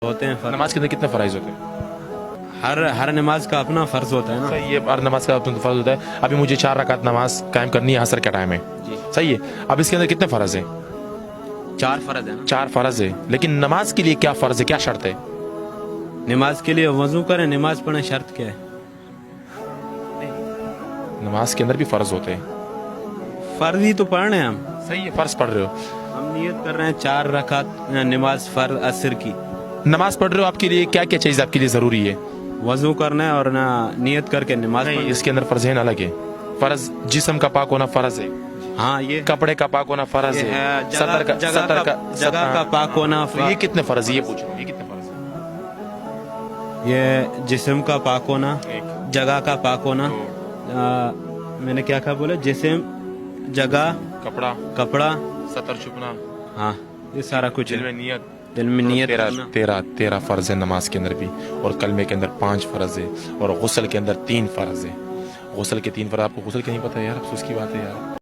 ہوتے ہیں فرض۔ نماز کے اندر کتنے فرائض ہوتے ہیں؟ ہر نماز کا اپنا فرض ہوتا ہے نا۔ صحیح ہے، ہر نماز کا اپنا فرض ہوتا ہے۔ ابھی مجھے 4 رکعت نماز قائم کرنی ہے عصر کے ٹائم میں، جی صحیح ہے۔ اب اس کے اندر کتنے فرض ہیں؟ 4 فرض ہے نا۔ 4 فرض ہے، لیکن نماز کے لیے کیا فرض ہے، کیا شرط ہے؟ نماز کے لیے وضو کریں، نماز پڑھیں، شرط کیا ہے؟ نماز کے اندر بھی فرض ہوتے ہیں۔ فرض ہی تو پڑھ رہے ہیں ہم۔ صحیح ہے، فرض پڑھ رہے ہو، ہم نیت کر رہے ہیں 4 رکعت نماز فرض عصر کی۔ نماز پڑھ رہے ہو، آپ کے لیے کیا کیا چیز آپ کے لیے ضروری ہے؟ وضو کرنا ہے اور نیت کر کے نماز نہیں، پڑھنا اس کے اندر فرض ہے، الگ ہے۔ فرض جسم کا پاک ہونا فرض ہے، ہے۔ ہاں یہ کپڑے کا پاک ہونا فرض یہ ہے، ہے، سطر کا جگہ کا پاک ہونا تو یہ کتنے فرض ہے، یہ پوچھ رہا ہوں، یہ کتنے فرض ہے؟ یہ جسم کا پاک ہونا، ایک، جگہ کا پاک ہونا، میں نے کیا کہا بولا، جسم، جگہ، کپڑا، کپڑا، سطر چھپنا، ہاں یہ سارا کچھ دل ہے۔ میں نیت، دل میں نیت کرنا۔ 13 فرض ہے نماز کے اندر بھی، اور کلمے کے اندر 5 فرض ہے، اور غسل کے اندر 3 فرض ہے۔ غسل کے 3 فرض، آپ کو غسل کے نہیں پتہ یار، افسوس کی بات ہے یار۔